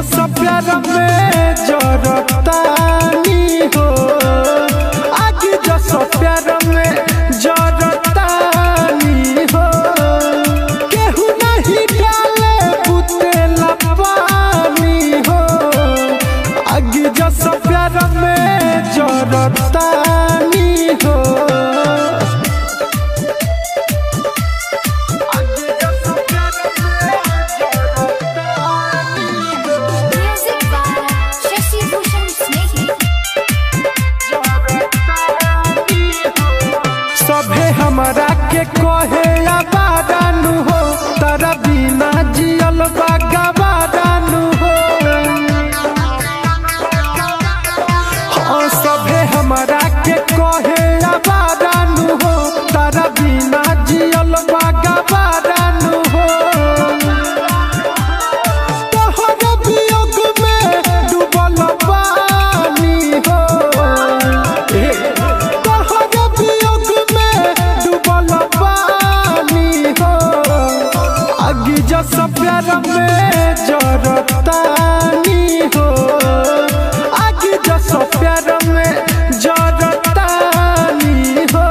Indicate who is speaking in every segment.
Speaker 1: जस प्यार में जरतानी हो, आगे जस प्यार में जरतानी हो। केहू नहीं डाले बुतेला पानी हो, आगे जस प्यार में जरतानी हो। सभे हमरा के कहे आबादानु हो, तारा बिना जियल बा गवादानु हो। हाँ सभे हमरा के कहे आबादानु हो, तारा बिना जियल बा गवादानु हो। तोहर वियोग में डूबल पानी हो, जस प्यार में जरतानी हो, आगे जस प्यार में जरतानी हो।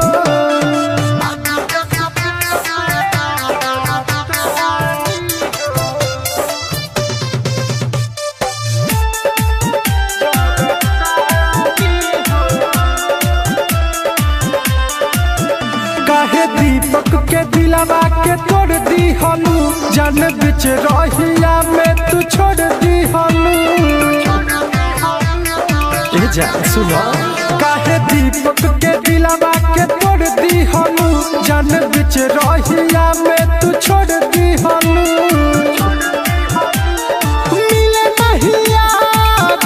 Speaker 1: काहे दीपक के दिलवा के तोड़ दी हलू, जान बिच रहिया में तू छोड़ दी हलू। जा सुनो, काहे दीपक के दिलवा के तोड़ दी हलू, जान बिच रहिया में तू छोड़ दी हलू। मिले नहीं याद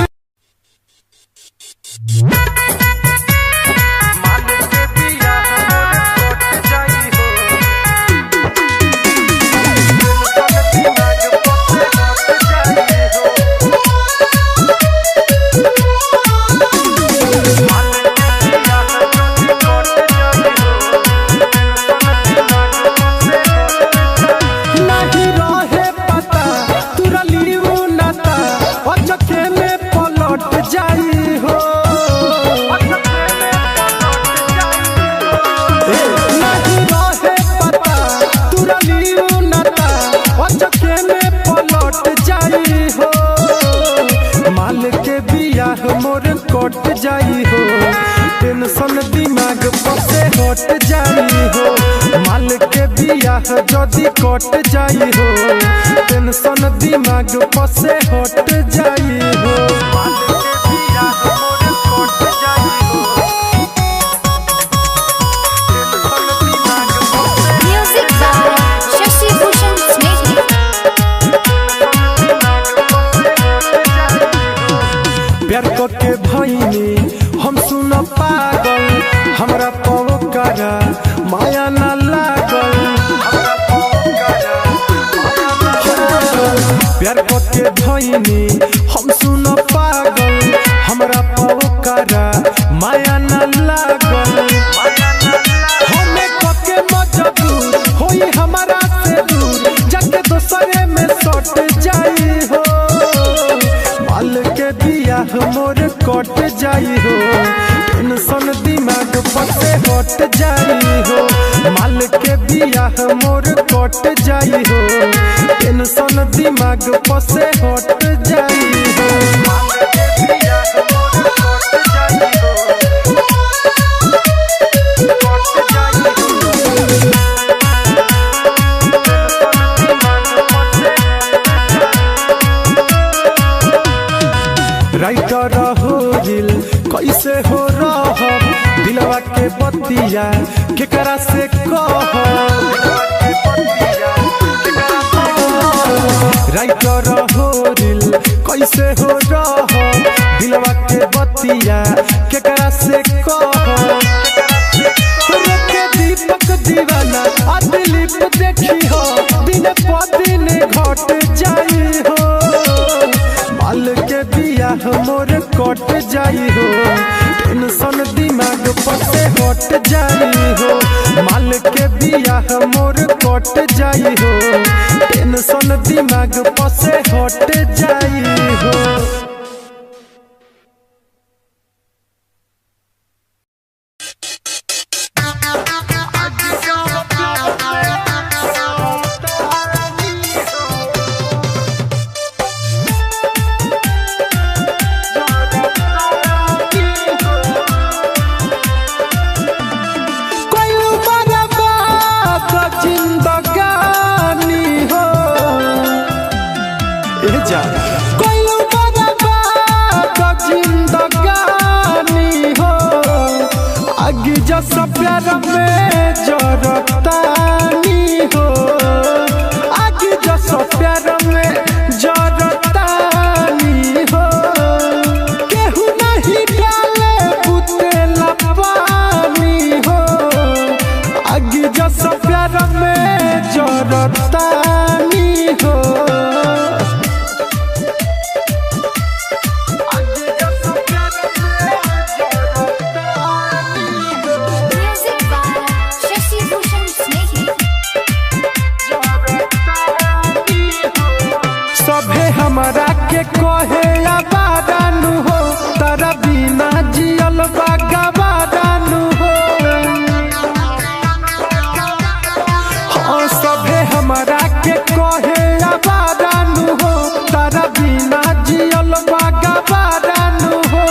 Speaker 1: मोर कट जाई हो, टेंशन दिमाग पर से हट जाई हो। माल के बियाह जदी कट जाई हो, टेंशन दिमाग पर से हट जाई हो। प्यार के भईनी हम सुन पागल, हमरा पवकारा माया न लागल। प्यार के भईनी हम सुन पागल, हमरा पवकारा माया न लागल। हमें कके मजबूर होई हमारा से दूर, जाके दोसरे में सट जाई हो। माल के बियाह मोर कट जाई हो, टेंशन दिमाग पर से हट जाई हो। माल के बियाह मोर कट जाई हो, टेंशन दिमाग पर से हट जाई हो। राइटर हो दिल कैसे हो रह, दिलवा के बतिया केकरा से कह। राइटर हो दिल कैसे हो रह, दिलवा के बतिया केकरा से कह। दीपक दीवाना आ दिलीप देखी हो, दिन प दिन घट जाई हो। माल के बियाह मोर कट जाई हो, टेंशन दिमाग पर से हट जाई हो। माल के बियाह मोर कट जाई हो, टेंशन दिमाग पर से हट जाई हो। कोइलू बर्बाद जिंदगानी हो आगे जस प्यार में जरतानी हो आगे जस प्यार में जरतानी हो केहू नहीं डाले बुतेला पानी हो आगे जस प्यार में जरतानी हो सभे हमरा के कहे आबादानु हो तारा बिना जियल बागाबादानु हो हाँ सभे हमरा के कहे आबादानु हो तारा बिना जियल बागाबादानु हो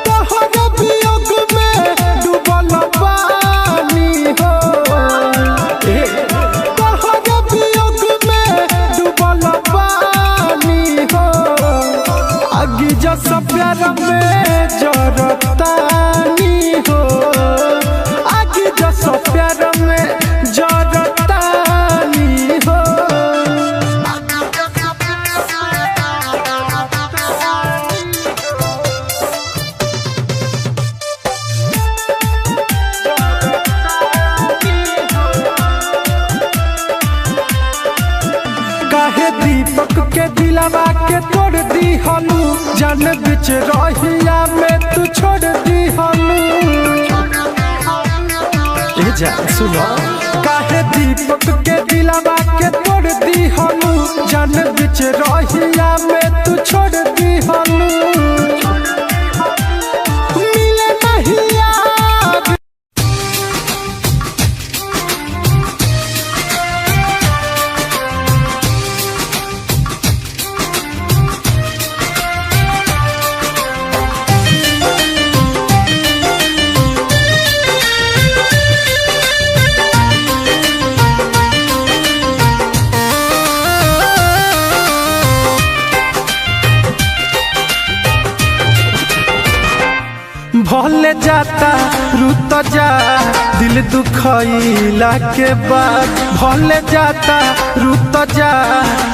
Speaker 1: तोहर वियोग में डूबल पानी हो आगे जस प्यार में जरतानी हो आगे जस प्यार में जरतानी हो काहे दीपक के दिलवा के तोड़ दी हलू जान बिच रहिया में तू छोड़ दी हलू ए जा सुनो काहे दीपक के दिलवा के तोड़ दी हलू जान बिच रहिया में तू छोड़ दी हलू मिले नहीं यार भले जाता रुत जा दिल दुखइला के बाद भले जाता रुत जा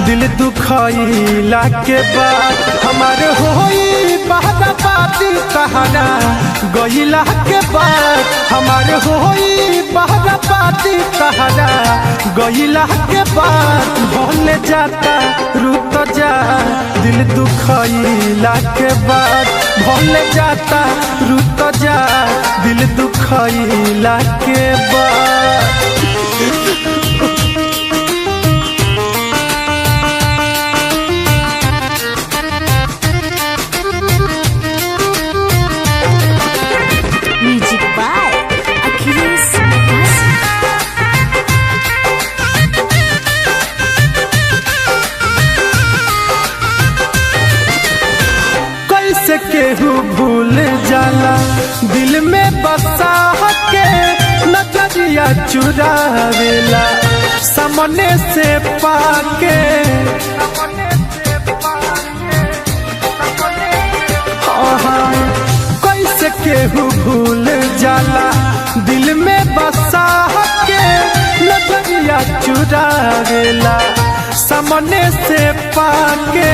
Speaker 1: दिल दुखइला के बाद हमारे होई बहराबादी तहरा गइला के बाद हमारे होई बहराबादी तहरा गइला के बाद भले जाता रुत जा दिल दुखइला के बाद भले जाता रुत जा दिल दुखइला के बाद
Speaker 2: म्यूजिक बाय अखिलेश
Speaker 1: कैसे केहू भूल जाला दिल में बसा के नजरिया चुरावेला सामने से पाके कैसे केहू भूल जाला दिल में बसा के नजरिया चुरावेला सामने से पाके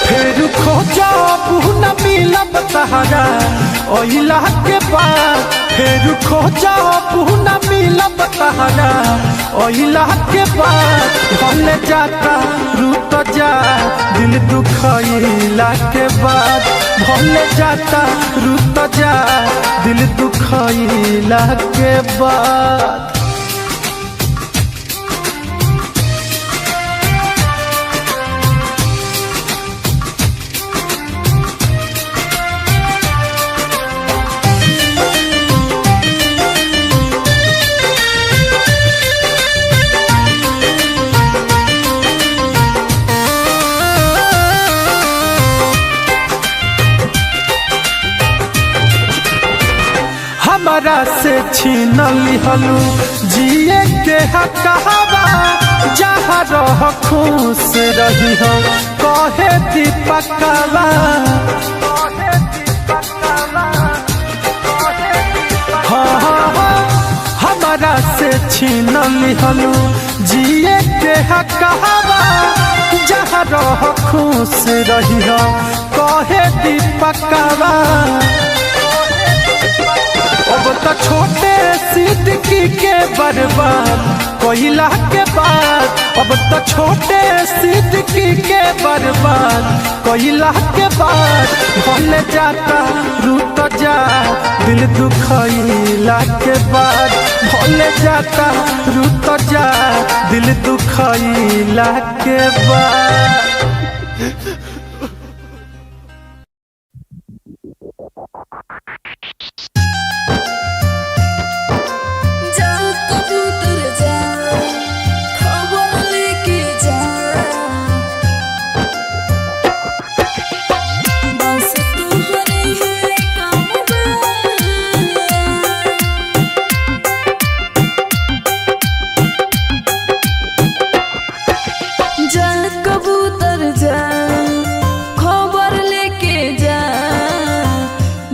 Speaker 1: फिर खोजा न मिलब तहरा ओइला के बाद फिर खोजा न मिलब तहरा ओइला के बाद भले जाता रुत जा दिल दुखइला के बाद भले जाता रुत जा दिल दुखइला के बाद हमरा से छीन लिहलू जिए के हकावा जहाँ रह खुश रही हो कहे दीपकवा। हमारा से छीन लिहलू जिए के हकावा जहाँ रह खुश रही हो कहे दीपकवा। अब तो छोटे सिद्दीकी के बर्बाद कोयला के बाद, अब तो छोटे सिद्दीकी के बर्बाद कोयला के बाद। भले जाता रूत जा दिल दुखैला के बाद, भले जाता रूत जा दिल दुखैला के बाद।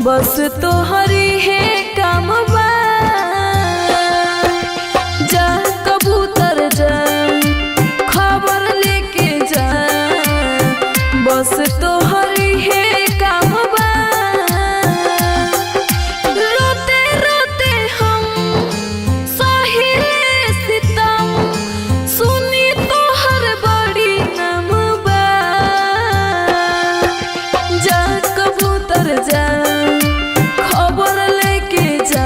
Speaker 2: बस तो हरी है काम बा, जा कबूतर जा खबर लेके जा। बस तो हरी है काम बा, रोते रोते हम सहे सितम सुनी तो हर बड़ी नाम बा। जा कबूतर जा खबर लेके जा।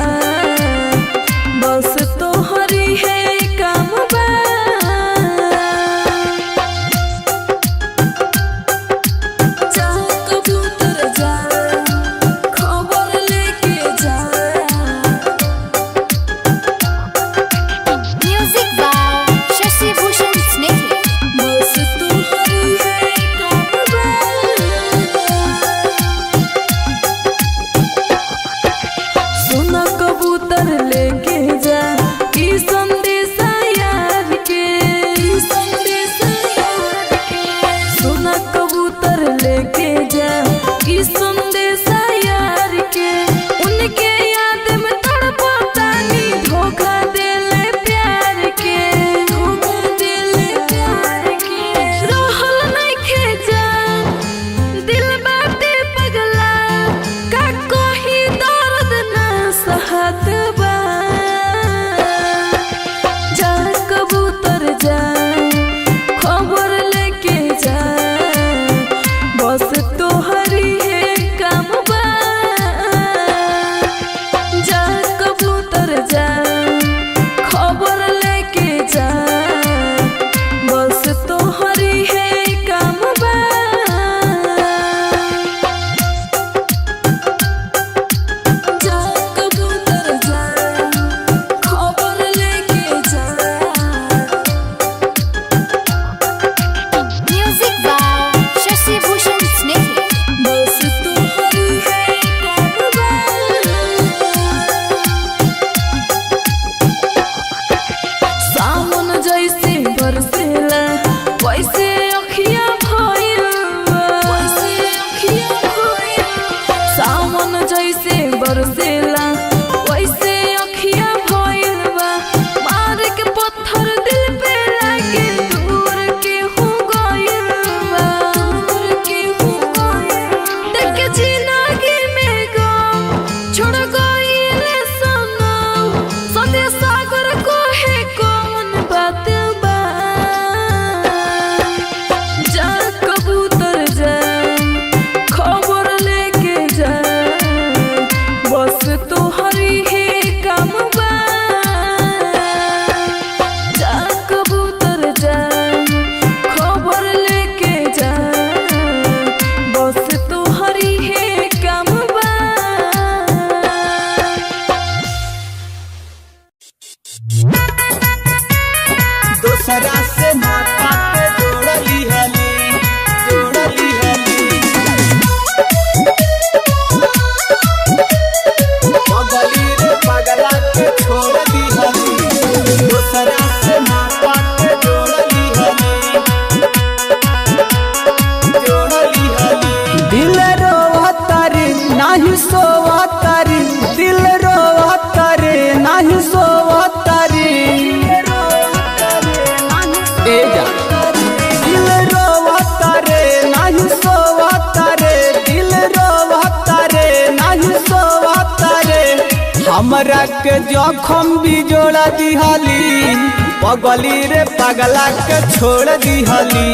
Speaker 3: हमरा के जखम भी जोड़ा दिहली, पगली रे पगला के छोड़ दिहली,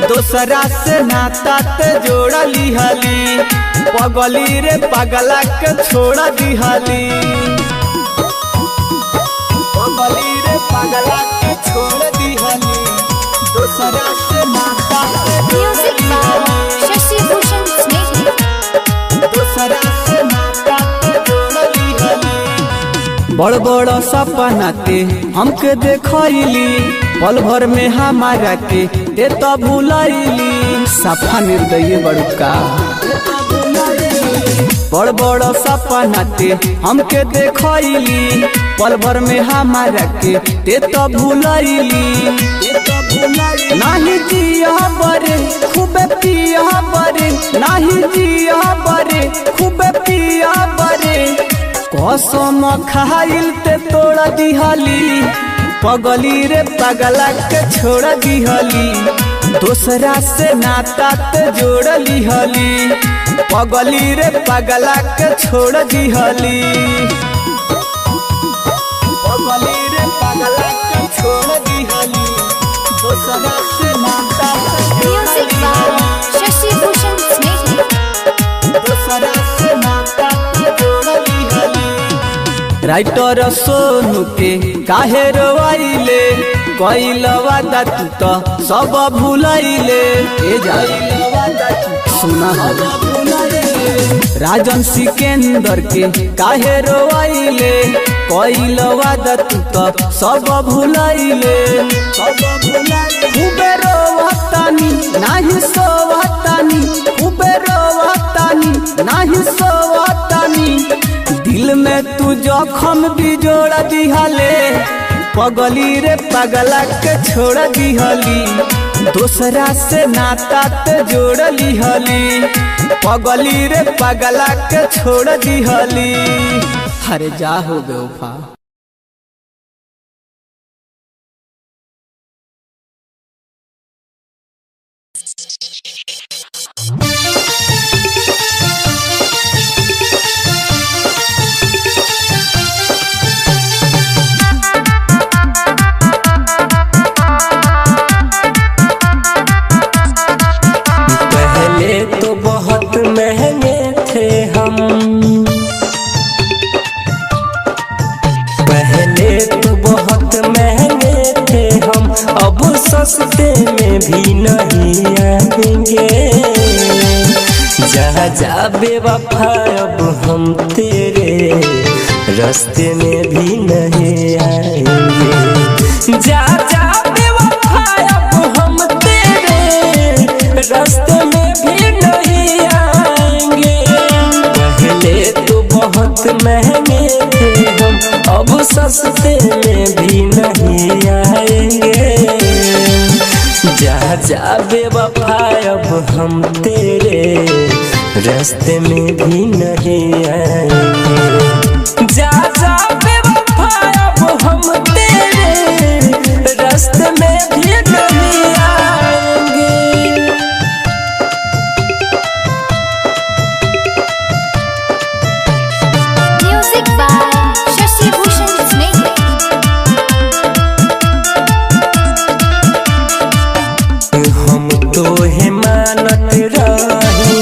Speaker 3: दोसरा से नाता ते जोड़ लिहली, पगली रे पगला के छोड़ दिहली, पगली रे पगला के छोड़ दिहली, दोसरा से नाता ते
Speaker 4: म्यूजिक बाय शशि भूषण स्नेही।
Speaker 3: दोसरा से नाता ते जोड़ लिहली। बड़ बड़ सपना ते हमके देखैली, पल भर में हमारा के ते तो भुलैली, सफा निर्दयी बड़का। बड़ बड़ सपना ते हमके देखैली, पल भर में हमारा के ते तो भुलैली, नाही जिया बरे खूबे पिया बरे, नाही जिया बरे खूबे पिया बरे, कसम खाइल ते तोड़ दिहली, पगली रे पगला के छोड़ दिहली, दोसरा से नाता ते जोड़ लिहली, पगली रे पगला के छोड़ दिहली, पगली रे पगला के छोड़ दिहली, दोसरा से नाता ते
Speaker 4: म्यूजिक बाय शशि भूषण स्नेही।
Speaker 3: दोसरा से नाता ते जोड़ लिहली। राइटर सोनू के काहे रोइले, कइल वादा तू तो सब भूलैले, ए जाइल वादा तू सुना राजन सिकंदर के काहे रोइले, कइल वादा तू तो सब भूलैले, खूबे रोवतानी नाही सोवतानी, खूबे रोवतानी नाही सोवतानी, दिल में तू जखम भी जोड़ दिहले, पगली रे पगला के छोड़ दिहली, दोसरा से नाता ते जोड़ लिहली, पगली रे पगला के छोड़ दिहली। अरे जा हो बेवफा।
Speaker 5: पहले तो बहुत महंगे थे हम, पहले तो बहुत महंगे थे हम, अब सस्ते में भी नहीं आएंगे, जा जा बेवफा अब हम तेरे रास्ते में भी नहीं आएंगे, जा जा बेवफा अब हम तेरे रास्ते में भी नहीं आएंगे, पहले तो बहुत महंगे थे हम, अब सस्ते में भी नहीं आएंगे, जा जा बेवफा अब हम तेरे रास्ते में भी नहीं आएंगे, जा जा बेवफा अब हम तेरे रास्ते में भी नहीं आएंगे।
Speaker 4: म्यूजिक बाय शशि भूषण स्नेही।
Speaker 5: हम तो है मानत रही,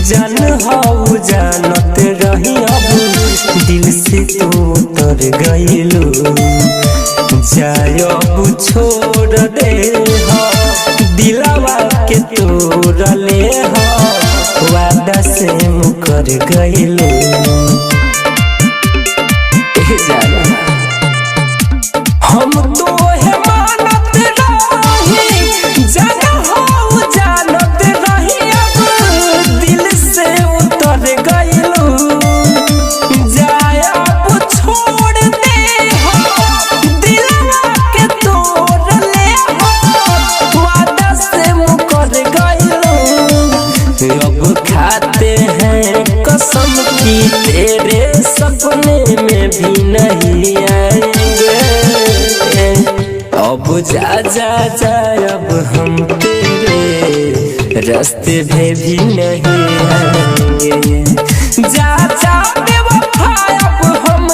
Speaker 5: जान हो जानत रही, अब दिल से तू उतर गइलू, जाय अब छोड़ दे हो, दिलवा के तोड़ ले हो, वादा से मुकर गइलू, हम तो है मानत रही, जान हो जानत रही, अब दिल से उतर गइलू, जाय अब छोड़ दे हो, दिलवा के तोड़ ले हो, वादा से मुकर गइलू, अब खाते हैं कसम की तेरे सपने में भी नहीं आएंगे, अब जा जा जा अब हम तेरे रास्ते में भी नहीं आएंगे, जा जा बेवफा अब हम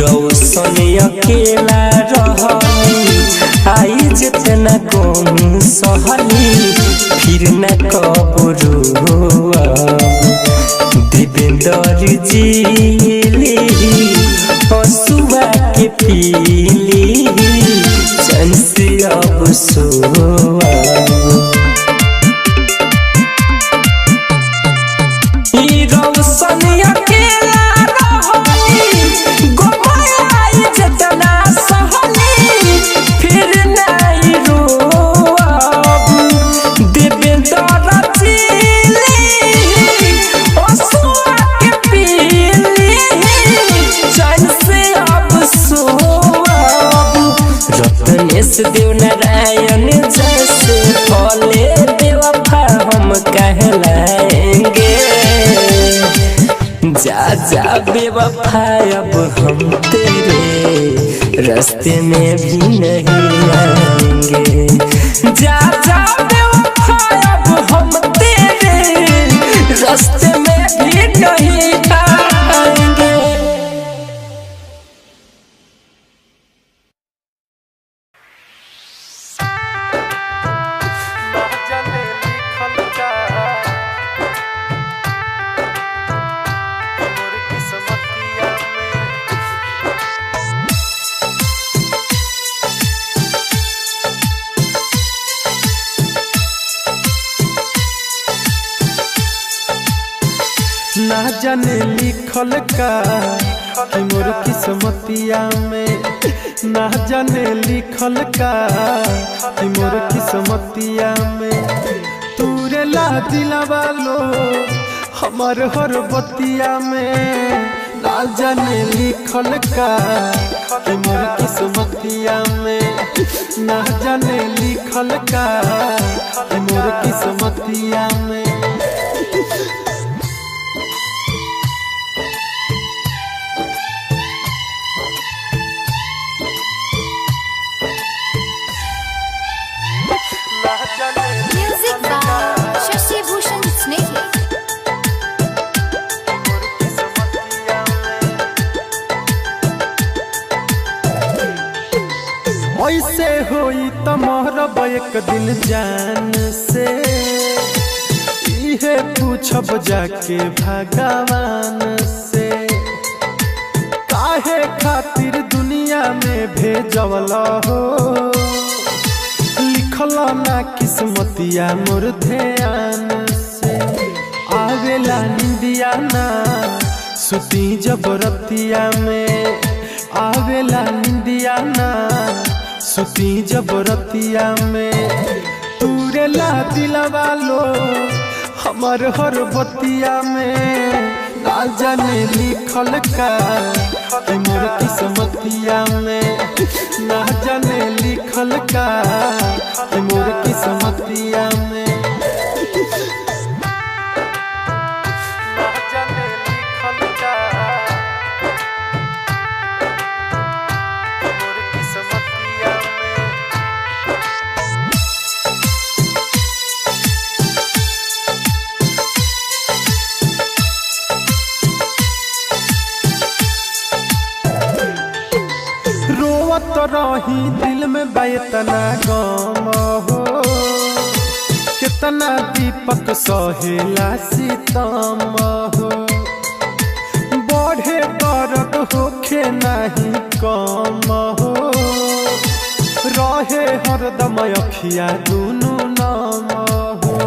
Speaker 5: रौशन अकेला रहनी आई जितना कम सहली फिर न कबरू देवेंद्र जी हसुआ के पीली चैन से अब सोआ रौशन अकेला रहनी गोमाई जितना सहली फिर नहीं रोब देवेंद्र जी हसुआ के पीली चैन से अब सोब रत्नेश देव नारायण जैसे फले बेवफा हम कहलाएंगे जा जा बेवफा अब हम तेरे रास्ते में भी नहीं आएंगे जा जा बेवफा अब हम तेरे रास्ते में भी नहीं आएंगे।
Speaker 1: ना जाने लिखल का कि मोर किस्मतिया में ना जाने लिखल का कि मोर किस्मतिया में तूरे ला दिलवा लो हमार हर बतिया में ना जाने लिखल का कि मोर किस्मतिया में ना जाने लिखल का कि मोर किस्मतिया में
Speaker 4: Music by Shashi Bhushan Snehal.
Speaker 1: ऐसे होई तमहरब एक दिन जान से इहे पूछब जाके भगवान से काहे खातिर दुनिया में भेजवला हो लिखल ना किस्मतिया मोर ध्यान से आवेला निंदिया ना सुती जबरतिया में आवेला निंदिया ना सुती जबरतिया में तूरे ला दिलवा लो हमार हर बतिया में ना जाने लिखल का कि मोर किस्मतिया में ना जाने लिखल का कि मोर किस्मतिया में रोवत रही दिल में बैतना गम हो कितना दीपक सहेला सितम हो बढ़े दर्द होखे नहीं कम हो रहे हरदम अखिया दुनू नाम हो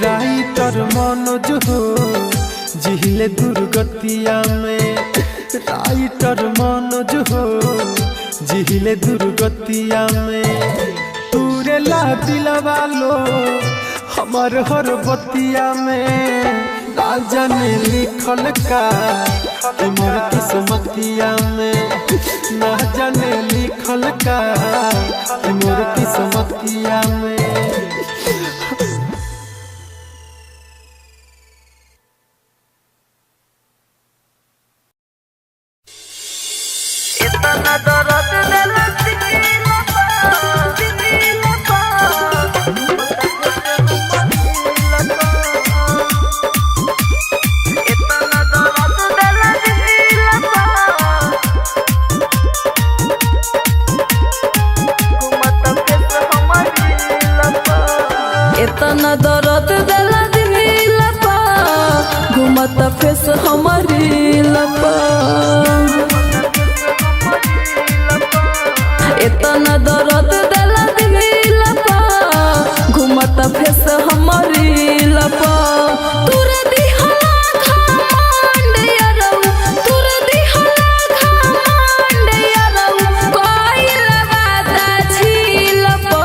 Speaker 1: राइटर मनोज हो जिहिले दुर्गतिया में राइटर मनोज हो जिहिले दुर्गतिया में तूरे ला दिलवा लो हमार हर बतिया में ना जाने लिखल का कि मोर किस्मतिया में ना जाने लिखल का कि मोर किस्मतिया में
Speaker 2: हमारी लपा इतना दर्द दिला दिल पा घूमता फेस हमारी लपा तुर दिहला घमंड यारो तुर दिहला घमंड यारो कोइल वादा झील पा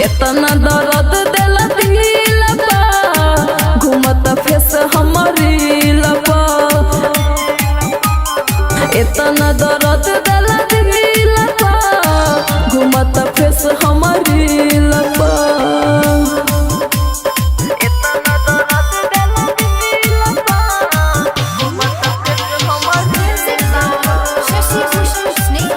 Speaker 2: इतना दर्द दिला दिल पा घूमता फेस हमारी लपा इतना दर्द दिला दिल पा घूमता फेस हमारी लपा इतना दर्द दिला दिल पा घूमता फेस हमारी
Speaker 4: शशि भूषण स्नेह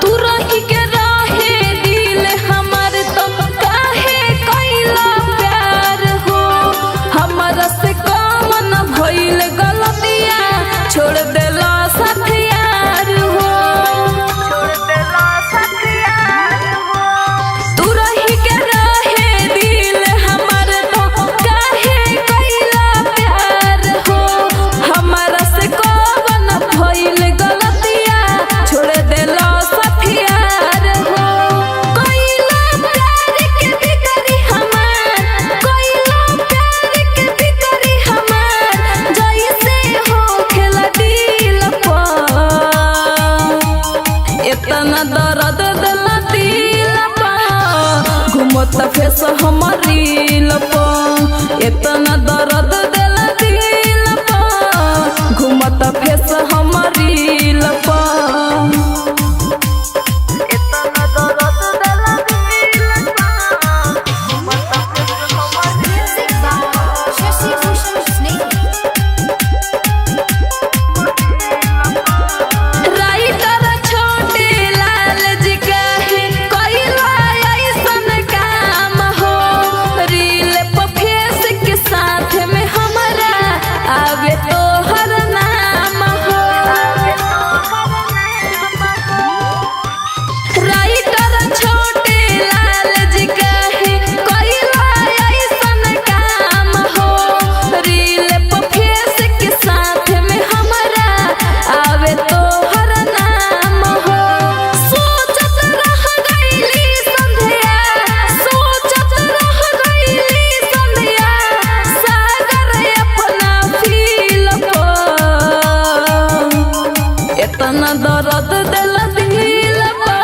Speaker 2: तू रही के राहे दिल हमार तो काहे कैला प्यार हो हमारा से भइल गलतिया छोड़ देला साथियार हो तू रही के रहे दिल हमार तो काहे कैला प्यार हो हमारा से कौन भइल गलतिया छोड़ देला साथियार हो कैला प्यार के बिकरी हमार कैला प्यार के बिकरी हमार जैसे हो खेला दिल पा इतना दर्द दिला दिल पा घूमता फेस हमारी लपा इतना दर्द दिला दिल पा घूमता फेस हमारी लपा इतना दर्द दिला दिल पा घूमता फेस हमारी
Speaker 4: शशि भूषण स्नेह
Speaker 2: राइटर छोटे लाल जी कहे कैला ऐसन काम हो रील पे फेस के साथ में हमारा आवे तो हर नाम हो राइटर छोटे लाल जी कहे कैला ऐसन काम हो रील पे फेस के साथ में हमारा आवे तो हर नाम हो सोचत रह गईली संध्या सोचत रह गईली संध्या सागर अपना फील पा इतना दर्द दिला दिल पा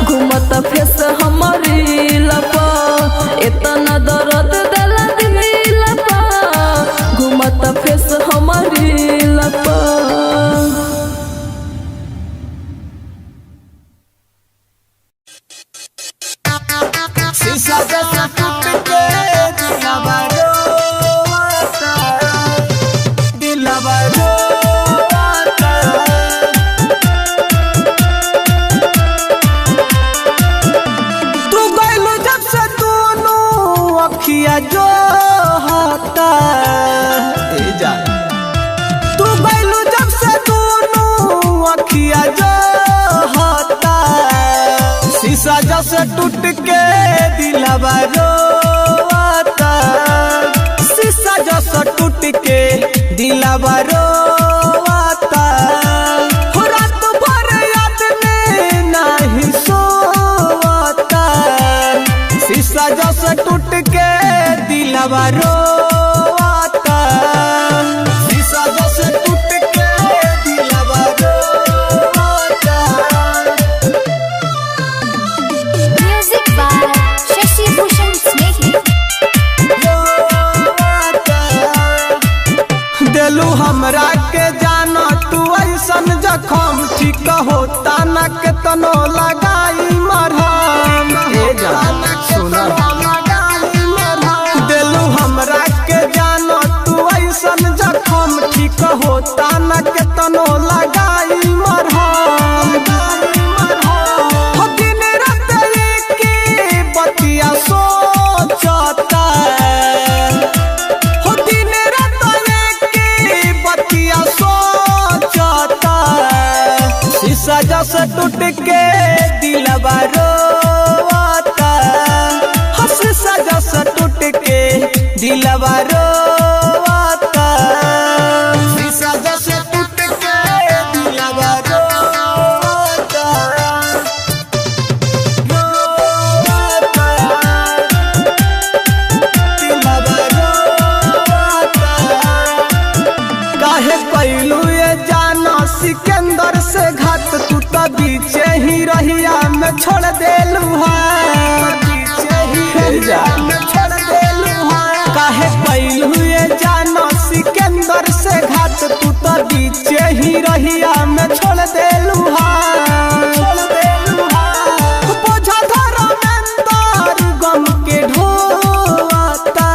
Speaker 2: घूमता फेस हमारी लपा इतना दर्द दिला दिल पा घूमता फेस हमारी लपा
Speaker 3: शीशा जैसा टूट के दिलवा रोता दिलवा रोता तू गइलू जब से दोनों अखिया जो होता जा तू गइलू जब से दोनों अखिया जो होता शीशा जैसे टूट के दिलवा रोता शीशा जैसे टूट के दिलवा रोता हो रात भर याद में नहीं सोता शीशा जैसे टूट के दिलवा रोता शीशा जैसे टूट के दिलवा रोता
Speaker 4: म्यूजिक बाय शशि भूषण स्नेह
Speaker 3: दिलू हमरा के जाना तू ऐसन जखम ठीक होता न के तनो लगाई मरहम सुना दिलू हमरा के जाना तू ऐसन जखम ठीक होता न के तनो लगाई मरहम दिन रात एक बतिया सोचता दिन रात एक बतिया सोचता शीशा जैसे टूट के दिलवा रोता दिलवा रोता शीशा जैसे टूट के दिलवा रोता काहे कैलू ये जाना सिकंदर से घात तू तो बीचे ही रहिया में छोड़ देलू बीचे ही में छोड़ देलू काहे कैलू ये जाना सिकंदर से घात तू तो बीचे ही रहिया में छोड़ देलू बोझा धरा अंदर गम के ढोता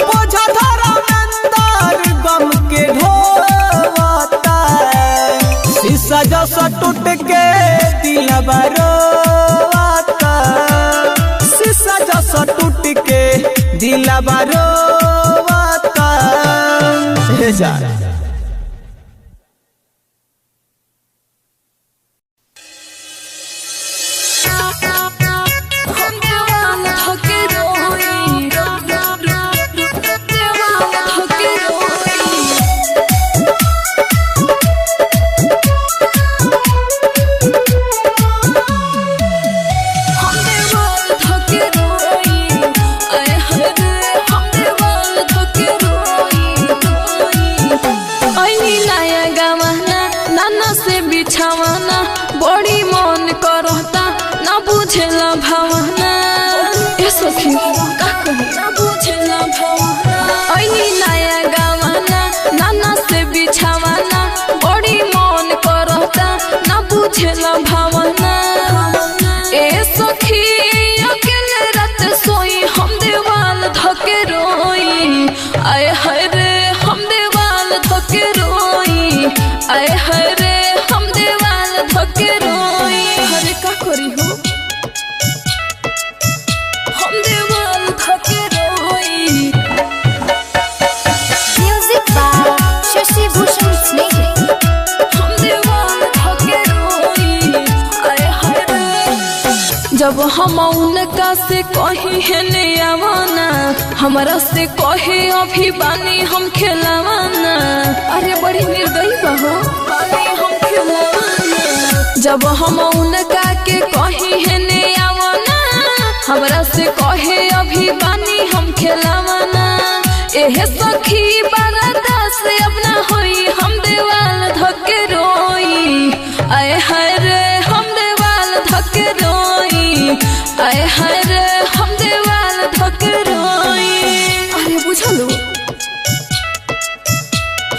Speaker 3: बोझा धरा अंदर गम के ढोता शीशा जैसा टूट के दिलवा रोता शीशा जैसा टूट के दिलवा रोता जा
Speaker 2: बड़ी मन करता ना बुझेला भावना ए सखी का कही ना बुझेला भावना ऐनी नया गावाना नाना से बिछावाना बड़ी मन करता ना बुझेला भावना ए सखी अकेले रात सोई हम देवाल धके रोई आए हाय रे हम देवाल धके रोई आए हाय रे हम देवाल धके रोई अरे का करी हो हम देवाल धके रोई
Speaker 4: म्यूजिक बाय शशि भूषण स्नेह
Speaker 2: हम देवाल धके रोई आए हाय रे जब हम उनका से कही है ने आवाना हमारा से कहे अभी बानी हम खिलावाना अरे बड़ी निर्दयी बहो बानी हम खिलावाना जब हम उनका के कही है ने आवाना हमरा से कहे अभी बानी हम खिलावाना एहे सखी बरदा से अपना होई हम देवाल धके रोई आए हाय रे हम देवाल धके रोई आए हाय रे हम देवाल धके रोई अरे बुझलू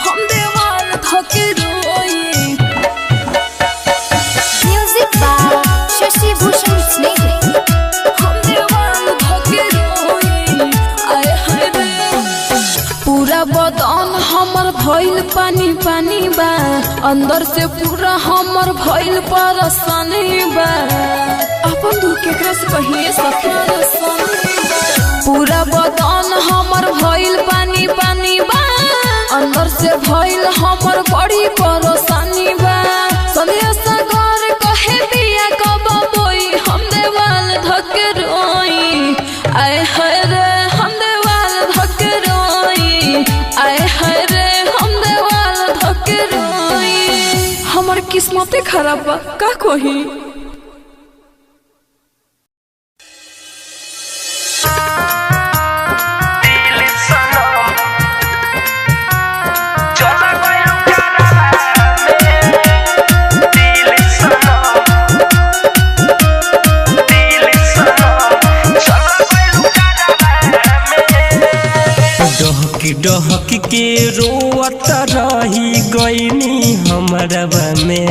Speaker 2: हम देवाल धके रोई
Speaker 4: म्यूजिक बाय शशि भूषण स्नेह
Speaker 2: हम देवाल धके रोई आए हाय रे पूरा बदन हमर भइल पानी पानी बा अंदर से पूरा हमर भइल परेशानी बा अपन दुख केकरा से कहिए सखी पूरा बदन हमर भइल पानी पानी बा अंदर से भइल हमर बड़ी परेशानी बा संदेश सागर कहे बिया कब बोई हम देवाल धके रोई आए हाय रे हम देवाल धके रोई आए हाय रे हम देवाल धके रोई हमर किस्मते खराब बा का कही
Speaker 5: डहक के रोवत रही गईनी हमरवा में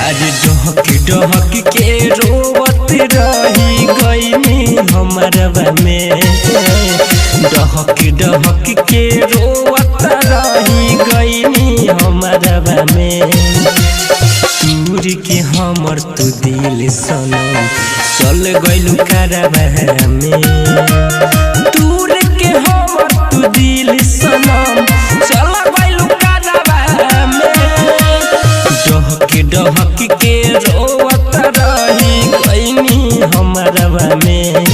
Speaker 5: आज डहक डहक के रोवत रही गईनी हमरवा में डहक डहक के रोवत रही गईनी हमरवा में दूर के हमर तू दिल सनम चल गइलू करवा में दूर के हमर तू दिल सनम चल गइलू करवा में डहक डहक के रोवत रही गइनी हमरवा में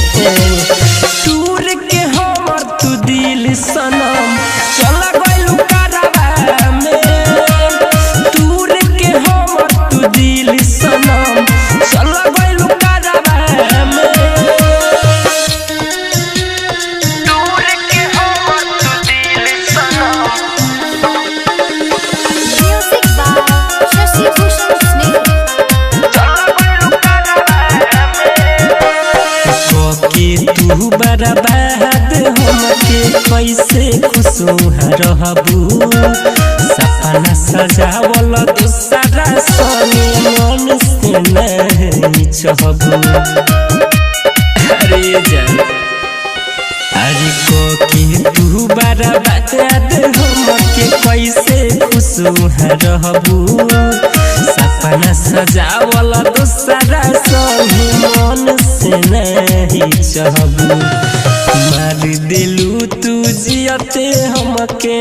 Speaker 5: तू बर्बाद हमके कैसे खुशुहा रहबू सपना सजावल दूसरा सनी मन से नहीं चाहबू अरे जान अरे को कि तू बर्बाद हमके कैसे खुशुहा रहबू सपना सजावल दूसरा सही मन से नहीं चाहबू मार दिलू तू जियते हमके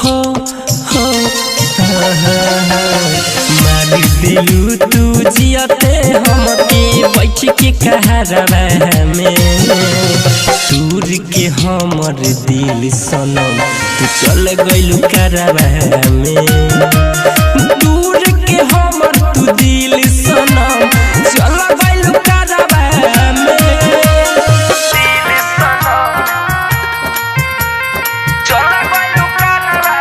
Speaker 5: हो मार दिलू तू जियते हमके बैठ के कहरवा में दूर के हमर दिल सनम तू चल गइलू करवा में दूर के हमर तू दिल सनम चल गइलू करवा में दिल सनम चल गइलू करवा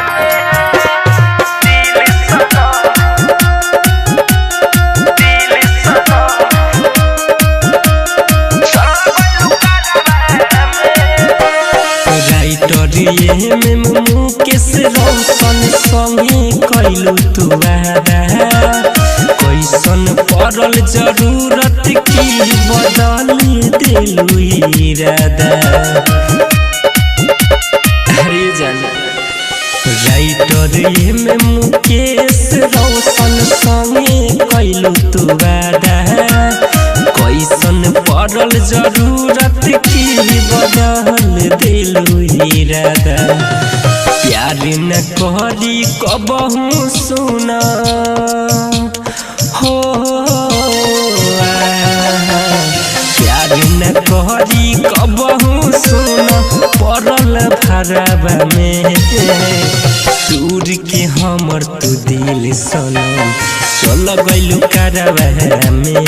Speaker 5: में दिल सनम राइटर में मुकेश रोशन संगे कैलू तू वादा कैसन पड़ल जरूरत की बदल दिलू इरादा अरे जान राइटर में मुकेश रोशन संगे कैलू तू वादा कैसन पड़ल जरूरत की बदल दिलू इरादा प्यार न करी कबहू सुना हो प्यार न करी कबहू सुना पड़ल भरवा में दूर के हमर तू दिल सनम चल गइलू करवा में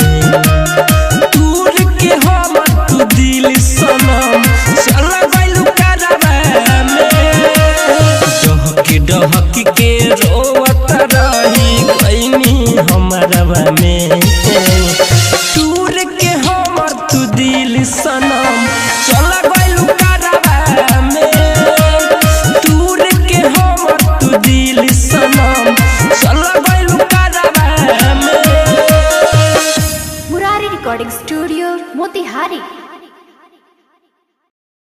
Speaker 5: दूर के हमर तू दिल सनम चल गइलू करवा में डहक के रोवत रही गइनी हमरवा में दूर के हमर तू दिल सनम चल गइलू करवा में दूर के हमर तू दिल सनम चल गइलू करवा में
Speaker 4: Murari Recording Studio, Motihari.